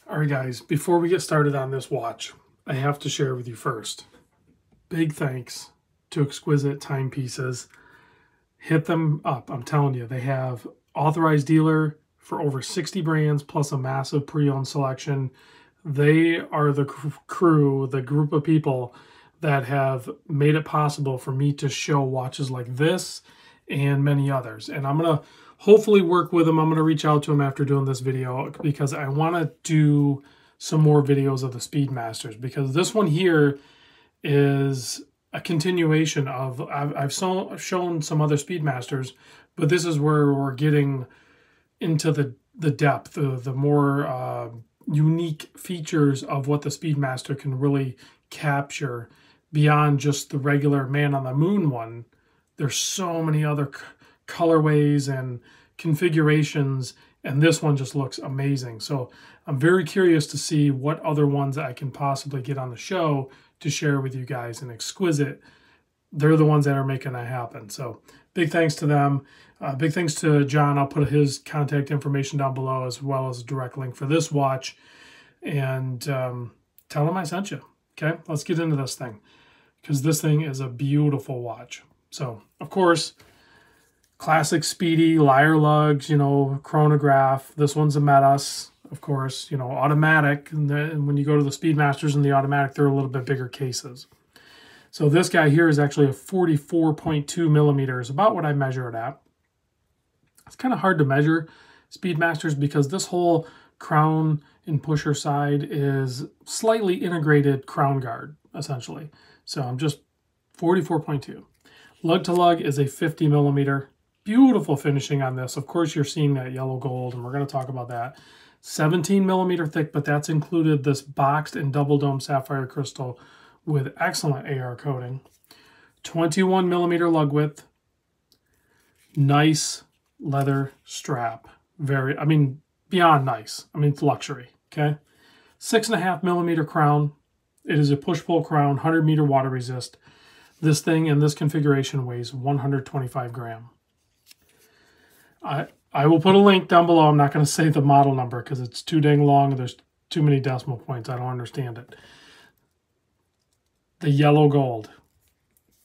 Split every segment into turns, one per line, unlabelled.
All right, guys, before we get started on this watch, I have to share with you first. Big thanks to Exquisite Timepieces. Hit them up. I'm telling you, they have authorized dealer for over 60 brands plus a massive pre-owned selection. They are the crew, the group of people that have made it possible for me to show watches like this and many others. And I'm going to hopefully work with them. I'm going to reach out to them after doing this video because I want to do some more videos of the Speedmasters, because this one here is a continuation of, I've shown some other Speedmasters, but this is where we're getting into the depth, the more unique features of what the Speedmaster can really capture beyond just the regular man on the moon one. There's so many other colorways and configurations, and this one just looks amazing. So I'm very curious to see what other ones I can possibly get on the show to share with you guys. And Exquisite, they're the ones that are making that happen. So big thanks to them. Big thanks to John. I'll put his contact information down below, as well as a direct link for this watch. And tell him I sent you. Okay, let's get into this thing, because this thing is a beautiful watch. So, of course, classic Speedy, lyre lugs, you know, chronograph. This one's a Metas, of course, you know, automatic. And when you go to the Speedmasters and the automatic, they're a little bit bigger cases. So this guy here is actually a 44.2 millimeters, about what I measure it at. It's kind of hard to measure Speedmasters because this whole crown and pusher side is slightly integrated crown guard, essentially. So I'm just 44.2. Lug to lug is a 50 millimeter. Beautiful finishing on this. Of course, you're seeing that yellow gold, and we're going to talk about that. 17 millimeter thick, but that's included this boxed and double dome sapphire crystal with excellent AR coating. 21 millimeter lug width. Nice leather strap. Very, I mean, beyond nice. I mean, it's luxury, okay? 6.5 millimeter crown. It is a push-pull crown, 100-meter water resist. This thing in this configuration weighs 125 grams. I will put a link down below. I'm not going to say the model number because it's too dang long and there's too many decimal points. I don't understand it. The yellow gold.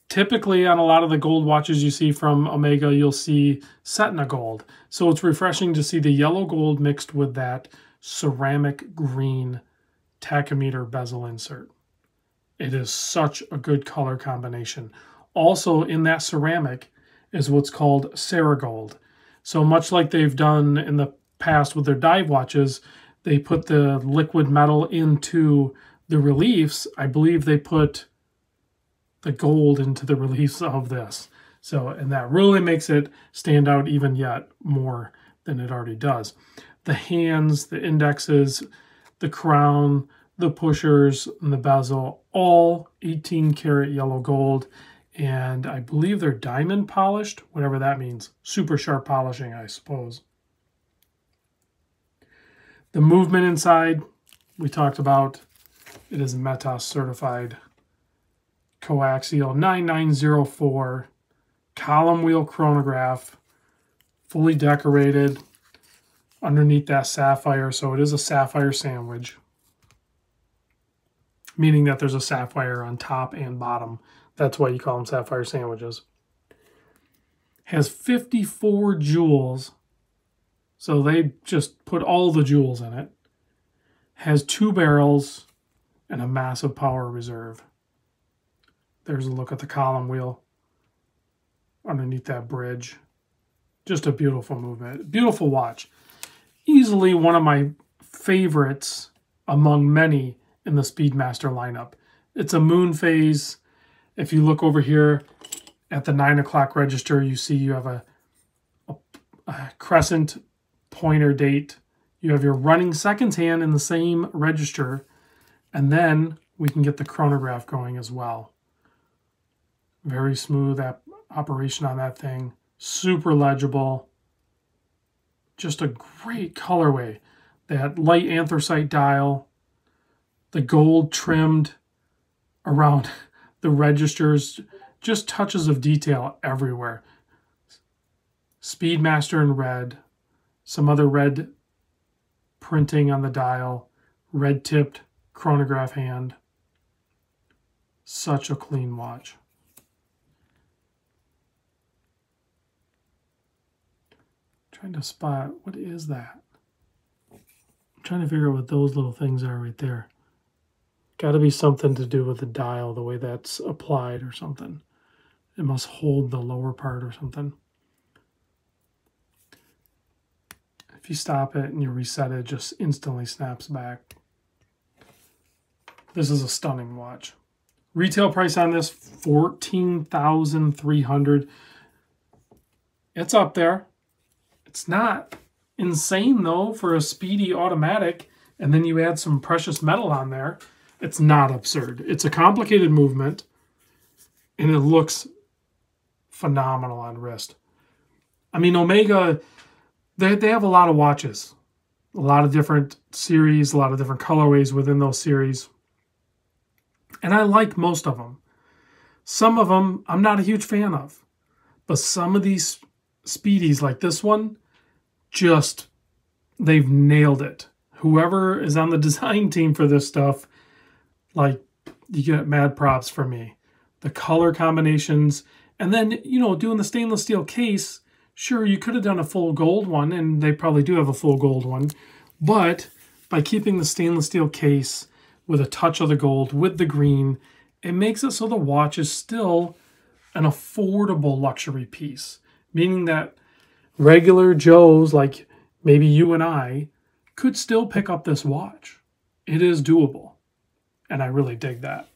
Typically on a lot of the gold watches you see from Omega, you'll see Setna gold. So it's refreshing to see the yellow gold mixed with that ceramic green tachometer bezel insert. It is such a good color combination. Also in that ceramic is what's called Ceragold. So much like they've done in the past with their dive watches, they put the liquid metal into the reliefs. I believe they put the gold into the reliefs of this. So, and that really makes it stand out even yet more than it already does. The hands, the indexes, the crown, the pushers, and the bezel, all 18 karat yellow gold. And I believe they're diamond polished, whatever that means. Super sharp polishing, I suppose. The movement inside, we talked about. It is Metas certified. Coaxial 9904. Column wheel chronograph. Fully decorated. Underneath that sapphire, so it is a sapphire sandwich. Meaning that there's a sapphire on top and bottom. That's why you call them sapphire sandwiches. Has 54 jewels. So they just put all the jewels in it. Has 2 barrels and a massive power reserve. There's a look at the column wheel underneath that bridge. Just a beautiful movement. Beautiful watch. Easily one of my favorites among many in the Speedmaster lineup. It's a Moonphase. If you look over here at the 9 o'clock register, you see you have a crescent pointer date. You have your running seconds hand in the same register. And then we can get the chronograph going as well. Very smooth operation on that thing. Super legible. Just a great colorway. That light anthracite dial. The gold trimmed around the registers, just touches of detail everywhere. Speedmaster in red, some other red printing on the dial, red-tipped chronograph hand. Such a clean watch. Trying to spot, what is that? I'm trying to figure out what those little things are right there. Got to be something to do with the dial, the way that's applied or something. It must hold the lower part or something. If you stop it and you reset it, it just instantly snaps back. This is a stunning watch. Retail price on this, $14,300. It's up there. It's not insane, though, for a speedy automatic, and then you add some precious metal on there. It's not absurd. It's a complicated movement, and it looks phenomenal on wrist. I mean, Omega, they have a lot of watches, a lot of different series, a lot of different colorways within those series, and I like most of them. Some of them I'm not a huge fan of, but some of these speedies like this one, just, they've nailed it. Whoever is on the design team for this stuff, like, you get mad props from me. The color combinations, and then, you know, doing the stainless steel case, sure, you could have done a full gold one, and they probably do have a full gold one, but by keeping the stainless steel case with a touch of the gold, with the green, it makes it so the watch is still an affordable luxury piece, meaning that regular Joes, like maybe you and I, could still pick up this watch. It is doable, and I really dig that.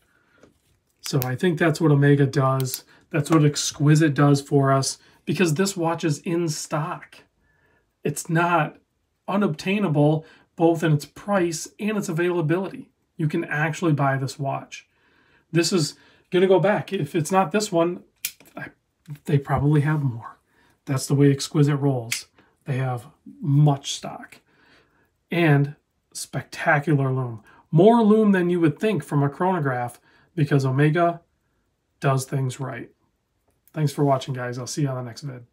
So I think that's what Omega does. That's what Exquisite does for us, because this watch is in stock. It's not unobtainable, both in its price and its availability. You can actually buy this watch. This is going to go back. If it's not this one, they probably have more. That's the way Exquisite rolls. They have much stock. And spectacular loom. More loom than you would think from a chronograph, because Omega does things right. Thanks for watching, guys. I'll see you on the next vid.